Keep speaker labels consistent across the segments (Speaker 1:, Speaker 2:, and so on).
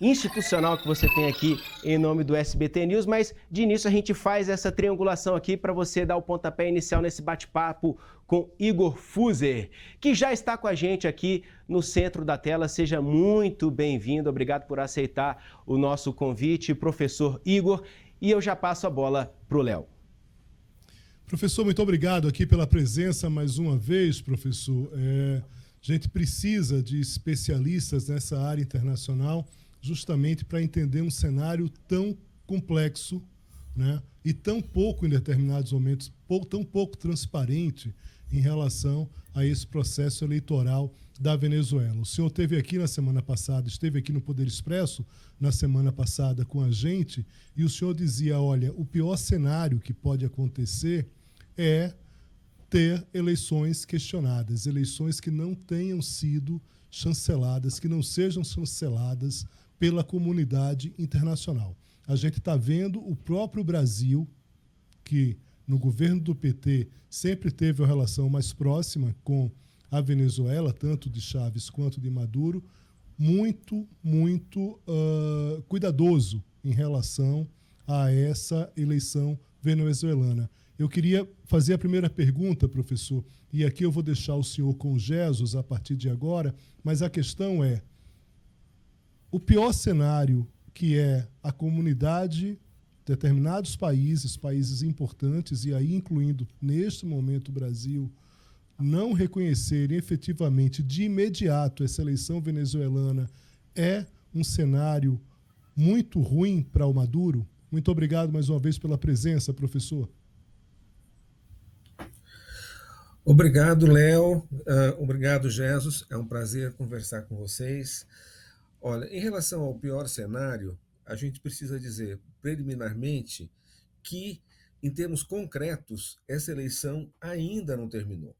Speaker 1: institucional que você tem aqui em nome do SBT News, mas de início a gente faz essa triangulação aqui para você dar o pontapé inicial nesse bate-papo com Igor Fuser, que já está com a gente aqui no centro da tela. Seja muito bem-vindo, obrigado por aceitar o nosso convite, professor Igor, e eu já passo a bola para o Léo.
Speaker 2: Professor, muito obrigado aqui pela presença mais uma vez, professor. A gente precisa de especialistas nessa área internacional justamente para entender um cenário tão complexo, né, e tão pouco, em determinados momentos, tão pouco transparente em relação a esse processo eleitoral da Venezuela. O senhor esteve aqui na semana passada, esteve aqui no Poder Expresso na semana passada com a gente, e o senhor dizia, olha, o pior cenário que pode acontecer é ter eleições questionadas, eleições que não tenham sido chanceladas, que não sejam chanceladas pela comunidade internacional. A gente está vendo o próprio Brasil, que no governo do PT sempre teve uma relação mais próxima com a Venezuela, tanto de Chávez quanto de Maduro, muito cuidadoso em relação a essa eleição venezuelana. Eu queria fazer a primeira pergunta, professor, e aqui eu vou deixar o senhor com o Jesus a partir de agora, mas a questão é, o pior cenário que é a comunidade, determinados países importantes, e aí incluindo neste momento o Brasil, não reconhecerem efetivamente de imediato essa eleição venezuelana é um cenário muito ruim para o Maduro? Muito obrigado mais uma vez pela presença, professor.
Speaker 3: Obrigado, Léo. Obrigado, Jesus. É um prazer conversar com vocês. Olha, em relação ao pior cenário, a gente precisa dizer preliminarmente que, em termos concretos, essa eleição ainda não terminou.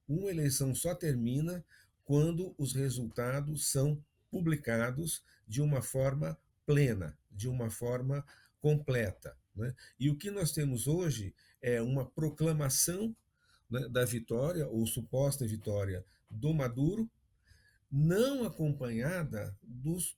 Speaker 3: Uma eleição só termina quando os resultados são publicados de uma forma plena, de uma forma completa, né? E o que nós temos hoje é uma proclamação, né, da vitória, ou suposta vitória, do Maduro, não acompanhada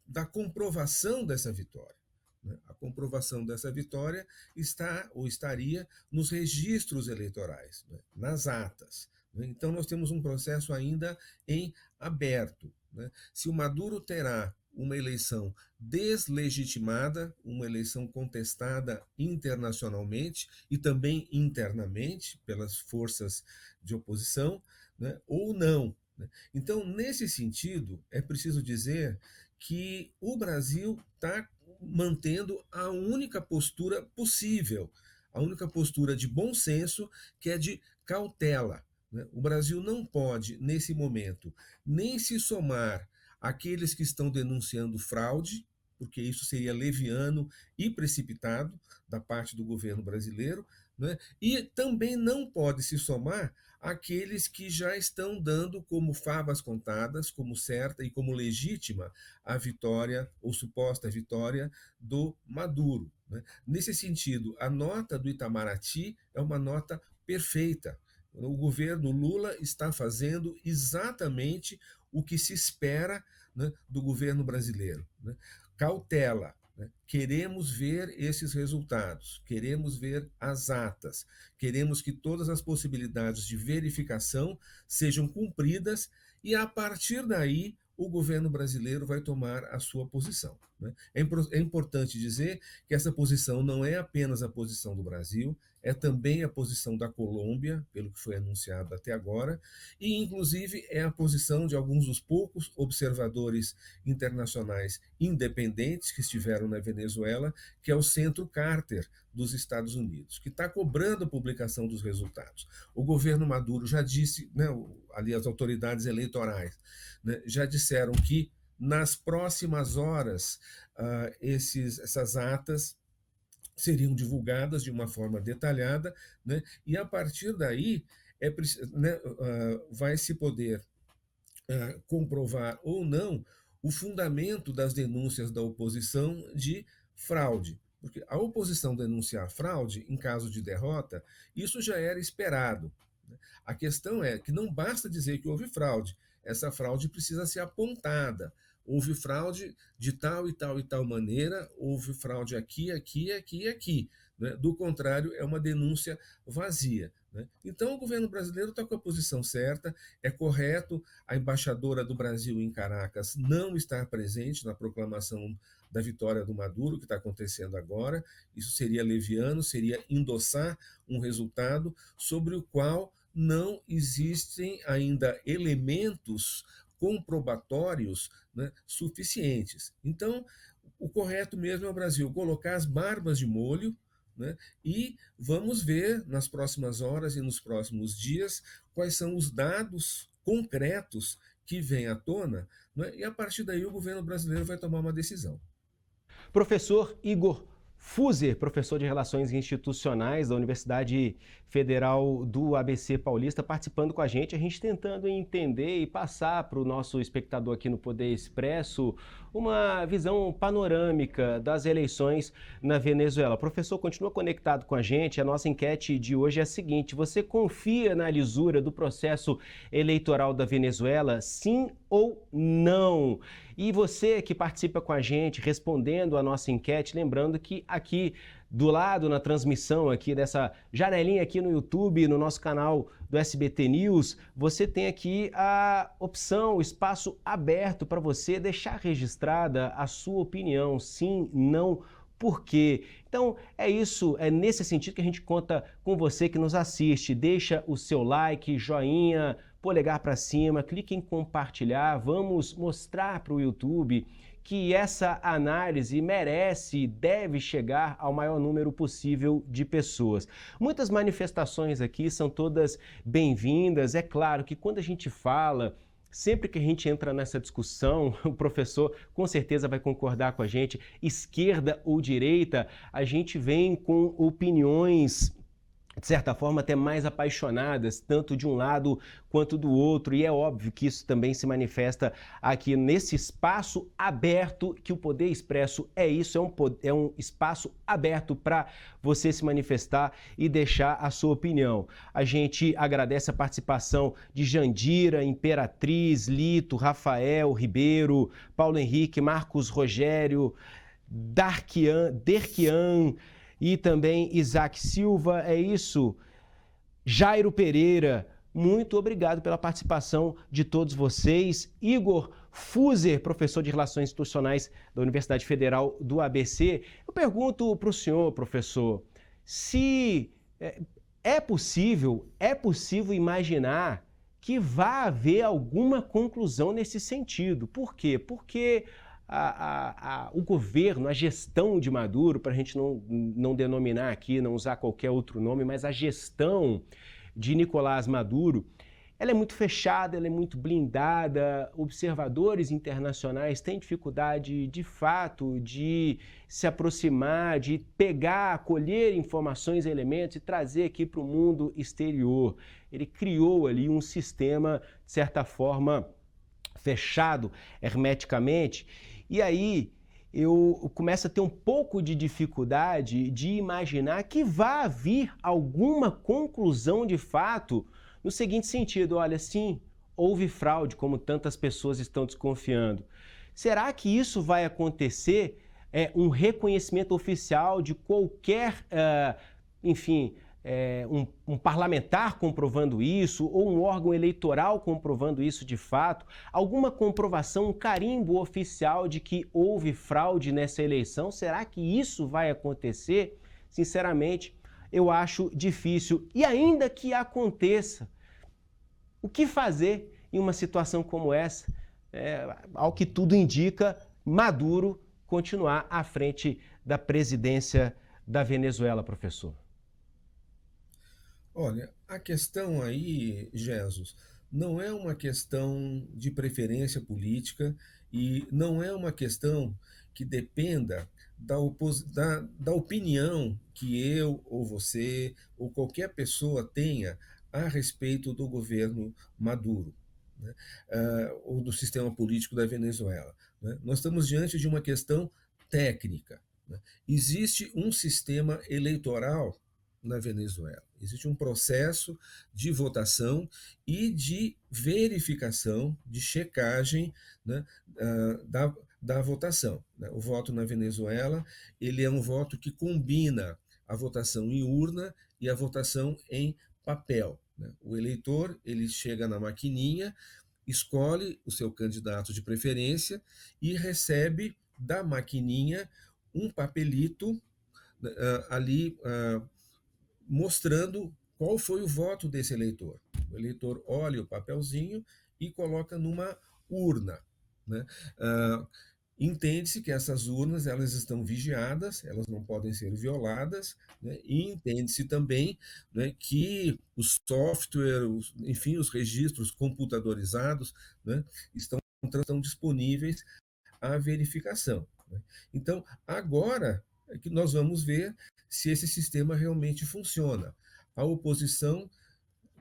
Speaker 3: da comprovação dessa vitória. Né? A comprovação dessa vitória está ou estaria nos registros eleitorais, né, nas atas. Né? Então, nós temos um processo ainda em aberto. Né? Se o Maduro terá uma eleição deslegitimada, uma eleição contestada internacionalmente e também internamente pelas forças de oposição, né, ou não. Né? Então, nesse sentido, é preciso dizer que o Brasil está mantendo a única postura possível, a única postura de bom senso, que é de cautela. Né? O Brasil não pode, nesse momento, nem se somar àqueles que estão denunciando fraude, porque isso seria leviano e precipitado da parte do governo brasileiro, né? E também não pode se somar àqueles que já estão dando como favas contadas, como certa e como legítima a vitória ou suposta vitória do Maduro. Né? Nesse sentido, a nota do Itamaraty é uma nota perfeita. O governo Lula está fazendo exatamente o que se espera, né, do governo brasileiro. Né? Cautela. Né? Queremos ver esses resultados, queremos ver as atas, queremos que todas as possibilidades de verificação sejam cumpridas e, a partir daí, o governo brasileiro vai tomar a sua posição. Né? É importante dizer que essa posição não é apenas a posição do Brasil, é também a posição da Colômbia, pelo que foi anunciado até agora, e inclusive é a posição de alguns dos poucos observadores internacionais independentes que estiveram na Venezuela, que é o Centro Carter dos Estados Unidos, que está cobrando a publicação dos resultados. O governo Maduro já disse, né, ali as autoridades eleitorais, né, já disseram que nas próximas horas essas atas seriam divulgadas de uma forma detalhada, né, e a partir daí né, vai se poder comprovar ou não o fundamento das denúncias da oposição de fraude. Porque a oposição denunciar fraude em caso de derrota, isso já era esperado. A questão é que não basta dizer que houve fraude, essa fraude precisa ser apontada, houve fraude de tal e tal e tal maneira, houve fraude aqui, aqui, aqui e aqui. Né? Do contrário, é uma denúncia vazia. Né? Então, o governo brasileiro está com a posição certa, é correto a embaixadora do Brasil em Caracas não estar presente na proclamação da vitória do Maduro, que está acontecendo agora. Isso seria leviano, seria endossar um resultado sobre o qual não existem ainda elementos comprobatórios, né, suficientes. Então, o correto mesmo é o Brasil colocar as barbas de molho, né, e vamos ver nas próximas horas e nos próximos dias quais são os dados concretos que vêm à tona, né, e a partir daí o governo brasileiro vai tomar uma decisão.
Speaker 1: Professor Igor Fuser, professor de Relações Institucionais da Universidade Federal do ABC Paulista, participando com a gente tentando entender e passar para o nosso espectador aqui no Poder Expresso uma visão panorâmica das eleições na Venezuela. Professor, continua conectado com a gente. A nossa enquete de hoje é a seguinte: você confia na lisura do processo eleitoral da Venezuela, sim ou não? E você que participa com a gente, respondendo a nossa enquete, lembrando que aqui do lado, na transmissão aqui dessa janelinha aqui no YouTube, no nosso canal do SBT News, você tem aqui a opção, o espaço aberto para você deixar registrada a sua opinião, sim, não, por quê? Então é isso, é nesse sentido que a gente conta com você que nos assiste. Deixa o seu like, joinha, polegar para cima, clique em compartilhar. Vamos mostrar para o YouTube que essa análise merece e deve chegar ao maior número possível de pessoas. Muitas manifestações aqui são todas bem-vindas. É claro que quando a gente fala, sempre que a gente entra nessa discussão, o professor com certeza vai concordar com a gente, esquerda ou direita, a gente vem com opiniões, de certa forma, até mais apaixonadas, tanto de um lado quanto do outro, e é óbvio que isso também se manifesta aqui nesse espaço aberto, que o Poder Expresso é isso, é um espaço aberto para você se manifestar e deixar a sua opinião. A gente agradece a participação de Jandira, Imperatriz, Lito, Rafael, Ribeiro, Paulo Henrique, Marcos Rogério, Derquian, e também Isaac Silva, é isso. Jairo Pereira, muito obrigado pela participação de todos vocês. Igor Fuser, professor de Relações Institucionais da Universidade Federal do ABC. Eu pergunto para o senhor, professor, se é possível imaginar que vá haver alguma conclusão nesse sentido. Por quê? Porque o governo, a gestão de Maduro, para a gente não denominar aqui, não usar qualquer outro nome, mas a gestão de Nicolás Maduro, ela é muito fechada, ela é muito blindada. Observadores internacionais têm dificuldade, de fato, de se aproximar, de pegar, colher informações e elementos e trazer aqui para o mundo exterior. Ele criou ali um sistema, de certa forma, fechado hermeticamente. E aí eu começo a ter um pouco de dificuldade de imaginar que vá vir alguma conclusão de fato no seguinte sentido: olha, sim, houve fraude, como tantas pessoas estão desconfiando. Será que isso vai acontecer? Um reconhecimento oficial de qualquer, um parlamentar comprovando isso, ou um órgão eleitoral comprovando isso de fato, alguma comprovação, um carimbo oficial de que houve fraude nessa eleição? Será que isso vai acontecer? Sinceramente, eu acho difícil. E ainda que aconteça, o que fazer em uma situação como essa? Ao que tudo indica, Maduro continuar à frente da presidência da Venezuela, professor.
Speaker 3: Olha, a questão aí, Jesus, não é uma questão de preferência política e não é uma questão que dependa da opinião que eu ou você ou qualquer pessoa tenha a respeito do governo Maduro, né? Ou do sistema político da Venezuela, né? Nós estamos diante de uma questão técnica, né? Existe um sistema eleitoral na Venezuela. Existe um processo de votação e de verificação, de checagem, né, da votação, né? O voto na Venezuela, ele é um voto que combina a votação em urna e a votação em papel, né? O eleitor, ele chega na maquininha, escolhe o seu candidato de preferência e recebe da maquininha um papelito ali mostrando qual foi o voto desse eleitor. O eleitor olha o papelzinho e coloca numa urna, né? Entende-se que essas urnas elas estão vigiadas, elas não podem ser violadas, né? E entende-se também, né, que o software, enfim, os registros computadorizados, né, estão disponíveis à verificação, né? Então, agora é que nós vamos ver se esse sistema realmente funciona. A oposição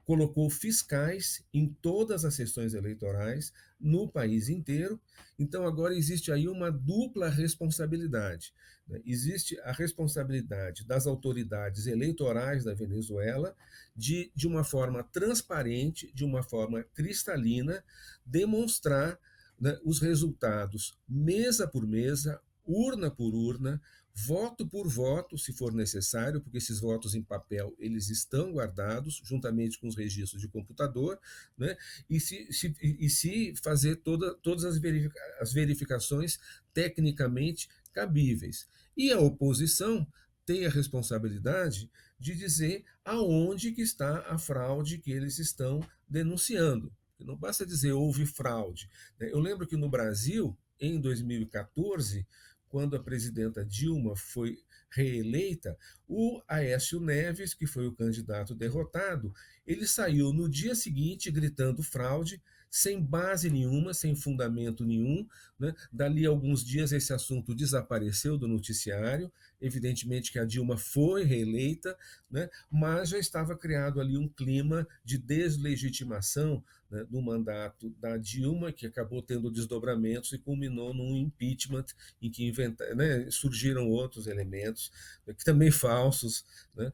Speaker 3: colocou fiscais em todas as sessões eleitorais no país inteiro. Então, agora existe aí uma dupla responsabilidade, né? Existe a responsabilidade das autoridades eleitorais da Venezuela de uma forma transparente, de uma forma cristalina, demonstrar, né, os resultados mesa por mesa, urna por urna, voto por voto, se for necessário, porque esses votos em papel eles estão guardados juntamente com os registros de computador, né? E se fazer todas as verificações tecnicamente cabíveis. E a oposição tem a responsabilidade de dizer aonde que está a fraude que eles estão denunciando. Não basta dizer houve fraude, né? Eu lembro que no Brasil, em 2014, quando a presidenta Dilma foi reeleita, o Aécio Neves, que foi o candidato derrotado, ele saiu no dia seguinte gritando fraude, sem base nenhuma, sem fundamento nenhum, né? Dali a alguns dias esse assunto desapareceu do noticiário, evidentemente que a Dilma foi reeleita, né? Mas já estava criado ali um clima de deslegitimação, né, do mandato da Dilma, que acabou tendo desdobramentos e culminou num impeachment em que né, surgiram outros elementos, né, que também falsos, né?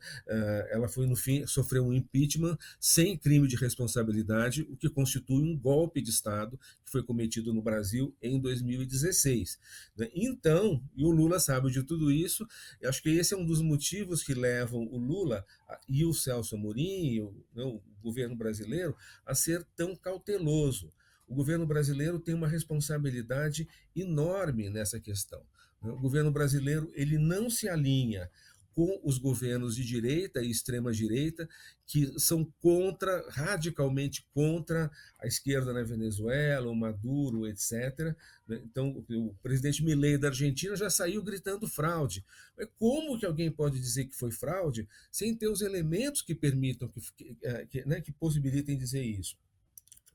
Speaker 3: Ela foi, no fim, sofreu um impeachment sem crime de responsabilidade, o que constitui um golpe de Estado que foi cometido no Brasil em 2016. Né? Então, e o Lula sabe de tudo isso, eu acho que esse é um dos motivos que levam o Lula e o Celso Amorim, o governo brasileiro, a ser tão cauteloso. O governo brasileiro tem uma responsabilidade enorme nessa questão. O governo brasileiro ele não se alinha com os governos de direita e extrema-direita que são radicalmente contra a esquerda na Venezuela, o Maduro, etc. Então, o presidente Milei da Argentina já saiu gritando fraude. Mas como que alguém pode dizer que foi fraude sem ter os elementos que permitam, que possibilitem dizer isso?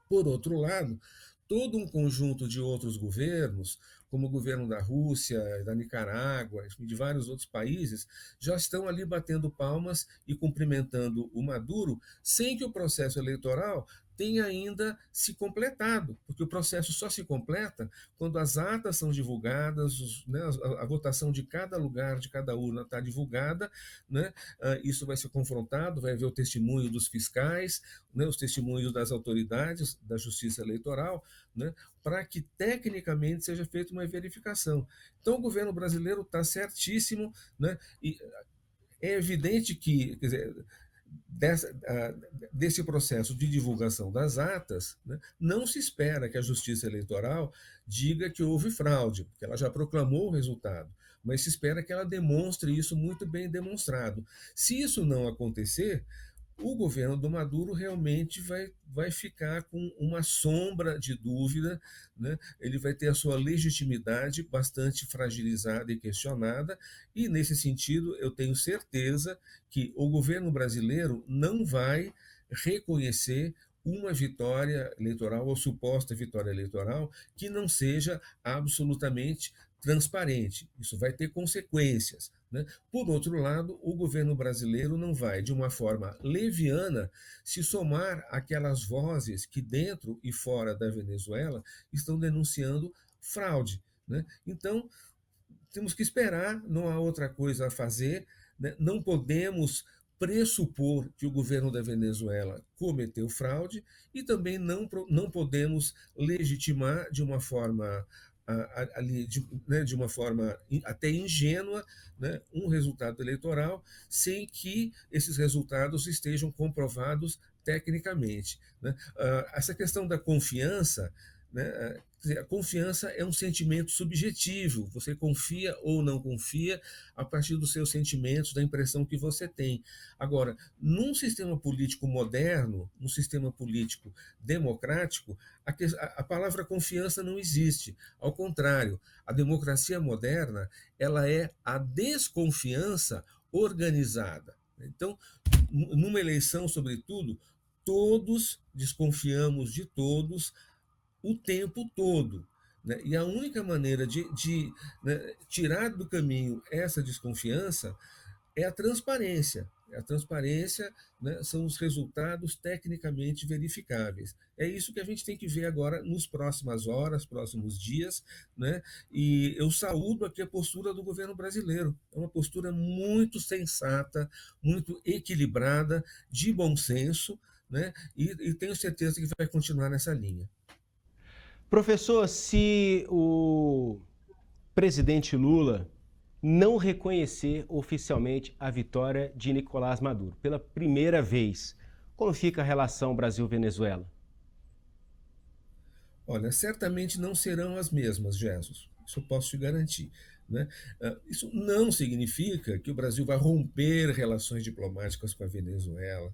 Speaker 3: Por outro lado, todo um conjunto de outros governos, como o governo da Rússia, da Nicarágua, de vários outros países, já estão ali batendo palmas e cumprimentando o Maduro, sem que o processo eleitoral tenha ainda se completado, porque o processo só se completa quando as atas são divulgadas, né, a votação de cada lugar, de cada urna está divulgada, né, isso vai ser confrontado, vai haver o testemunho dos fiscais, né, os testemunhos das autoridades da Justiça Eleitoral, né, para que tecnicamente seja feita uma verificação. Então o governo brasileiro está certíssimo, né, e é evidente que, quer dizer, desse processo de divulgação das atas, né, não se espera que a Justiça Eleitoral diga que houve fraude, porque ela já proclamou o resultado, mas se espera que ela demonstre isso muito bem demonstrado. Se isso não acontecer, o governo do Maduro realmente vai ficar com uma sombra de dúvida, né? Ele vai ter a sua legitimidade bastante fragilizada e questionada, e nesse sentido eu tenho certeza que o governo brasileiro não vai reconhecer uma vitória eleitoral ou suposta vitória eleitoral que não seja absolutamente transparente. Isso vai ter consequências, né? Por outro lado, o governo brasileiro não vai, de uma forma leviana, se somar àquelas vozes que, dentro e fora da Venezuela, estão denunciando fraude, né? Então, temos que esperar, não há outra coisa a fazer, né? Não podemos pressupor que o governo da Venezuela cometeu fraude e também não podemos legitimar de uma forma ali de uma forma até ingênua, né, um resultado eleitoral sem que esses resultados estejam comprovados tecnicamente, né? Essa questão da confiança, né, a confiança é um sentimento subjetivo. Você confia ou não confia a partir dos seus sentimentos, da impressão que você tem. Agora, num sistema político moderno, num sistema político democrático, a palavra confiança não existe. Ao contrário, a democracia moderna, ela é a desconfiança organizada. Então, numa eleição, sobretudo, todos desconfiamos de todos o tempo todo. Né? E a única maneira de né, tirar do caminho essa desconfiança é a transparência. A transparência, né, são os resultados tecnicamente verificáveis. É isso que a gente tem que ver agora nos próximas horas, próximos dias, né? E eu saúdo aqui a postura do governo brasileiro. É uma postura muito sensata, muito equilibrada, de bom senso, né? E tenho certeza que vai continuar nessa linha.
Speaker 1: Professor, se o presidente Lula não reconhecer oficialmente a vitória de Nicolás Maduro pela primeira vez, como fica a relação Brasil-Venezuela?
Speaker 3: Olha, certamente não serão as mesmas, Jesus. Isso eu posso te garantir. Né? Isso não significa que o Brasil vai romper relações diplomáticas com a Venezuela,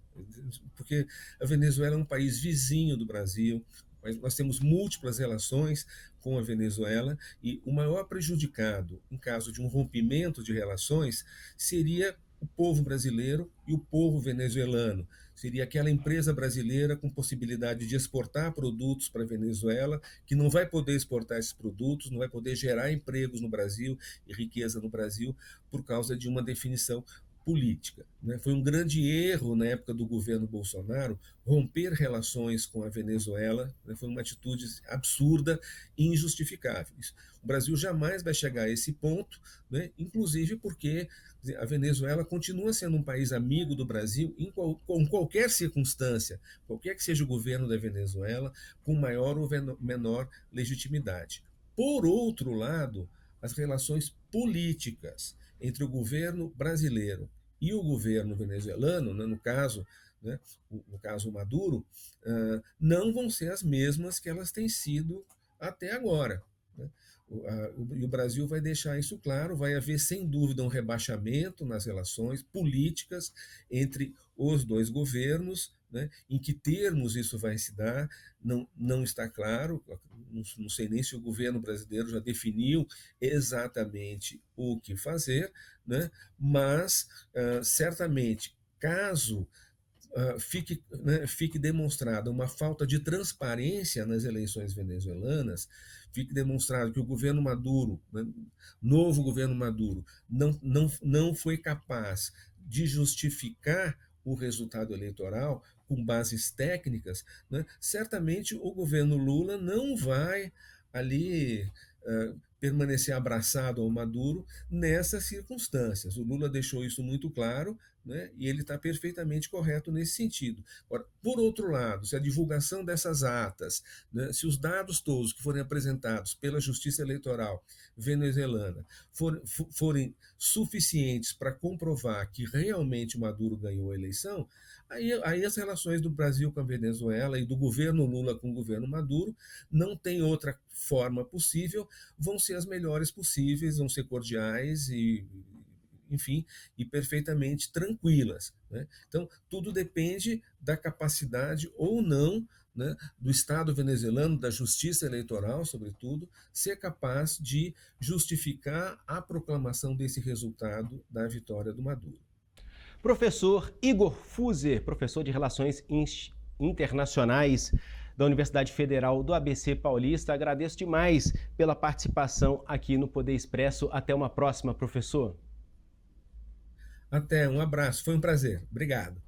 Speaker 3: porque a Venezuela é um país vizinho do Brasil, mas nós temos múltiplas relações com a Venezuela e o maior prejudicado em caso de um rompimento de relações seria o povo brasileiro e o povo venezuelano. Seria aquela empresa brasileira com possibilidade de exportar produtos para a Venezuela, que não vai poder exportar esses produtos, não vai poder gerar empregos no Brasil e riqueza no Brasil por causa de uma definição política. Né? Foi um grande erro na época do governo Bolsonaro romper relações com a Venezuela, né? Foi uma atitude absurda e injustificável. O Brasil jamais vai chegar a esse ponto, né? Inclusive porque a Venezuela continua sendo um país amigo do Brasil com qualquer circunstância, qualquer que seja o governo da Venezuela, com maior ou menor legitimidade. Por outro lado, as relações políticas entre o governo brasileiro e o governo venezuelano, né, no caso Maduro, não vão ser as mesmas que elas têm sido até agora. Né? E o Brasil vai deixar isso claro, vai haver sem dúvida um rebaixamento nas relações políticas entre os dois governos, né? Em que termos isso vai se dar, não está claro, não sei nem se o governo brasileiro já definiu exatamente o que fazer, né? Mas certamente, caso fique demonstrada uma falta de transparência nas eleições venezuelanas, fique demonstrado que o governo Maduro, né, novo governo Maduro, não foi capaz de justificar o resultado eleitoral com bases técnicas, né, certamente o governo Lula não vai ali permanecer abraçado ao Maduro nessas circunstâncias. O Lula deixou isso muito claro, né, e ele está perfeitamente correto nesse sentido. Agora, por outro lado, se a divulgação dessas atas, né, se os dados todos que forem apresentados pela Justiça Eleitoral venezuelana forem suficientes para comprovar que realmente o Maduro ganhou a eleição, aí as relações do Brasil com a Venezuela e do governo Lula com o governo Maduro não tem outra forma possível, vão ser as melhores possíveis, vão ser cordiais e, enfim, e perfeitamente tranquilas. Né? Então, tudo depende da capacidade ou não, né, do Estado venezuelano, da justiça eleitoral, sobretudo, ser capaz de justificar a proclamação desse resultado da vitória do Maduro.
Speaker 1: Professor Igor Fuser, professor de Relações Internacionais da Universidade Federal do ABC Paulista, agradeço demais pela participação aqui no Poder Expresso. Até uma próxima, professor.
Speaker 3: Até, um abraço, foi um prazer. Obrigado.